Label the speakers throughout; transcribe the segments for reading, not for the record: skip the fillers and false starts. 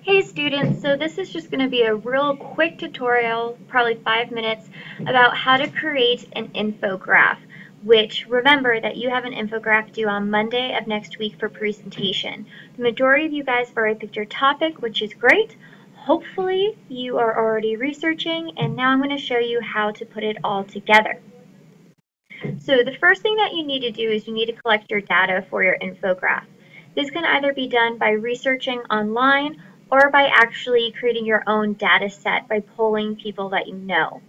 Speaker 1: Hey students, so this is just going to be a real quick tutorial, probably 5 minutes, about how to create an infograph, which remember that you have an infograph due on Monday of next week for presentation. The majority of you guys have already picked your topic, which is great. Hopefully you are already researching, and now I'm going to show you how to put it all together. So the first thing that you need to do is you need to collect your data for your infograph. This can either be done by researching online or by actually creating your own data set by polling people that you know.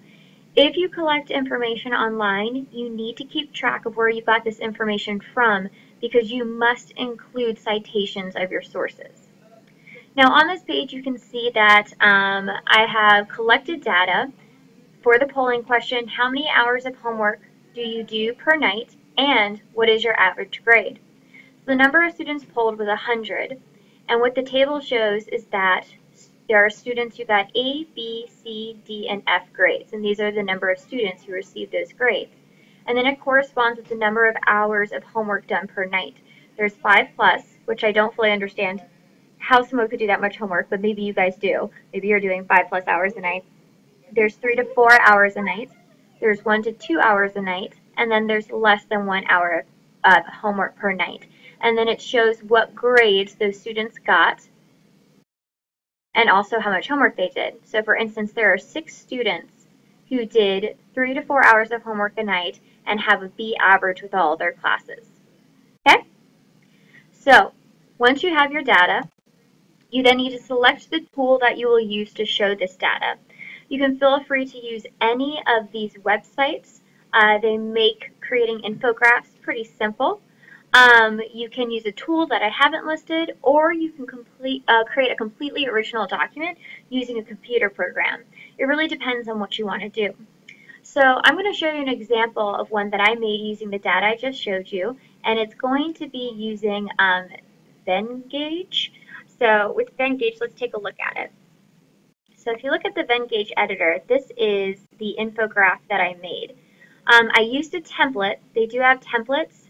Speaker 1: If you collect information online, you need to keep track of where you got this information from because you must include citations of your sources. Now on this page you can see that I have collected data for the polling question, how many hours of homework do you do per night, and what is your average grade? The number of students polled was 100, and what the table shows is that there are students who got A, B, C, D, and F grades, and these are the number of students who received those grades. And then it corresponds with the number of hours of homework done per night. There's 5 plus, which I don't fully understand how someone could do that much homework, but maybe you guys do. Maybe you're doing 5 plus hours a night. There's 3 to 4 hours a night. There's 1 to 2 hours a night, and then there's less than 1 hour of homework per night. And then it shows what grades those students got and also how much homework they did. So for instance, there are 6 students who did 3 to 4 hours of homework a night and have a B average with all their classes. Okay? So once you have your data, you then need to select the tool that you will use to show this data. You can feel free to use any of these websites. They make creating infographics pretty simple. You can use a tool that I haven't listed, or you can create a completely original document using a computer program. It really depends on what you want to do. So I'm going to show you an example of one that I made using the data I just showed you, and it's going to be using Venngage. So with Venngage, let's take a look at it. So if you look at the Venngage editor, this is the infograph that I made. I used a template. They do have templates.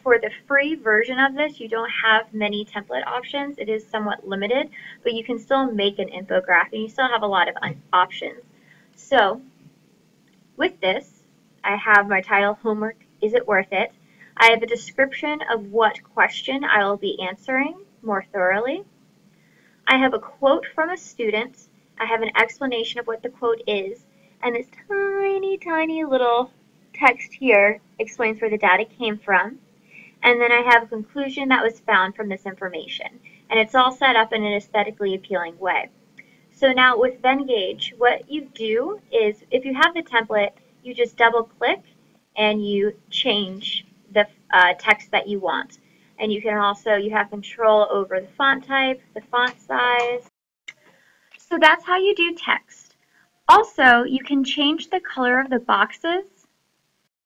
Speaker 1: For the free version of this, you don't have many template options. It is somewhat limited, but you can still make an infograph and you still have a lot of options. So with this, I have my title, Homework, Is It Worth It? I have a description of what question I will be answering more thoroughly. I have a quote from a student. I have an explanation of what the quote is, and this tiny, tiny little text here explains where the data came from. And then I have a conclusion that was found from this information. And it's all set up in an aesthetically appealing way. So now with Venngage, what you do is if you have the template, you just double click and you change the text that you want. And you can also, you have control over the font type, the font size. So that's how you do text. Also, you can change the color of the boxes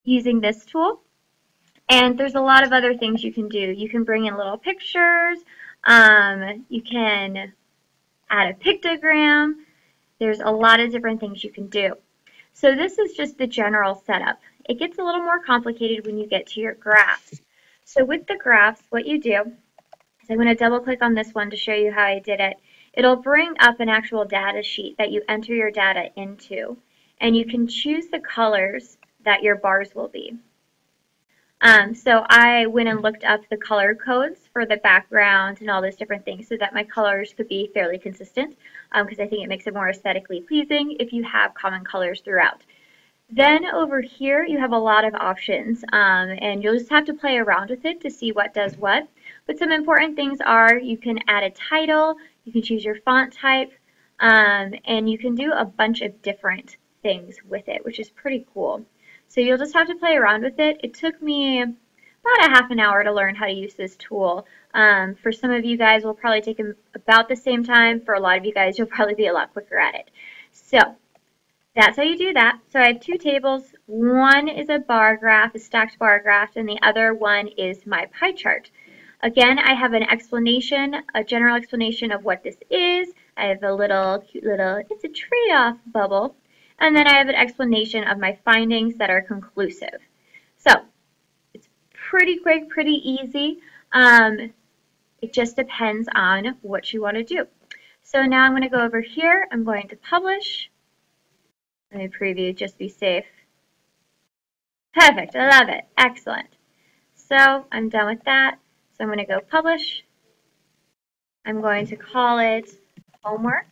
Speaker 1: using this tool. And there's a lot of other things you can do. You can bring in little pictures. You can add a pictogram. There's a lot of different things you can do. So this is just the general setup. It gets a little more complicated when you get to your graphs. So with the graphs, what you do is I'm going to double click on this one to show you how I did it. It'll bring up an actual data sheet that you enter your data into, and you can choose the colors that your bars will be. So I went and looked up the color codes for the background and all those different things so that my colors could be fairly consistent, because I think it makes it more aesthetically pleasing if you have common colors throughout. Then over here you have a lot of options, and you'll just have to play around with it to see what does what. But some important things are you can add a title, you can choose your font type, and you can do a bunch of different things with it, which is pretty cool. So you'll just have to play around with it. It took me about a half an hour to learn how to use this tool. For some of you guys, it will probably take about the same time. For a lot of you guys, you'll probably be a lot quicker at it. So that's how you do that. So I have 2 tables. One is a bar graph, a stacked bar graph, and the other one is my pie chart. Again, I have an explanation, a general explanation of what this is. I have a little cute little, it's a trade-off bubble. And then I have an explanation of my findings that are conclusive. So it's pretty quick, pretty easy. It just depends on what you want to do. So now I'm going to go over here. I'm going to publish. Let me preview just to be safe. Perfect. I love it. Excellent. So I'm done with that. So I'm going to go publish. I'm going to call it homework.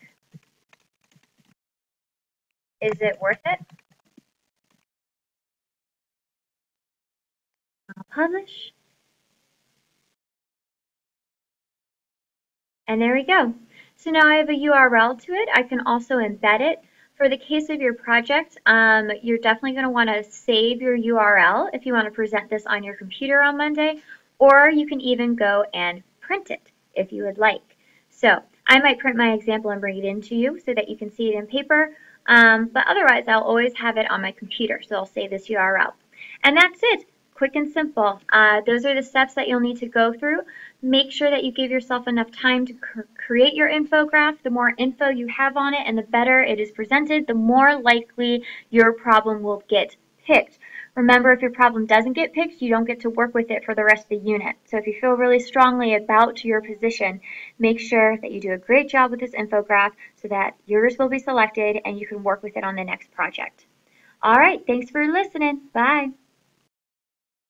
Speaker 1: Is it worth it? I'll publish. And there we go. So now I have a URL to it. I can also embed it. For the case of your project, you're definitely going to want to save your URL if you want to present this on your computer on Monday, or you can even go and print it if you would like. So I might print my example and bring it in to you so that you can see it in paper, but otherwise I'll always have it on my computer, so I'll save this URL. And that's it. Quick and simple. Those are the steps that you'll need to go through. Make sure that you give yourself enough time to create your infograph. The more info you have on it and the better it is presented, the more likely your problem will get picked. Remember, if your problem doesn't get picked, you don't get to work with it for the rest of the unit. So if you feel really strongly about your position, make sure that you do a great job with this infograph so that yours will be selected and you can work with it on the next project. All right, thanks for listening. Bye.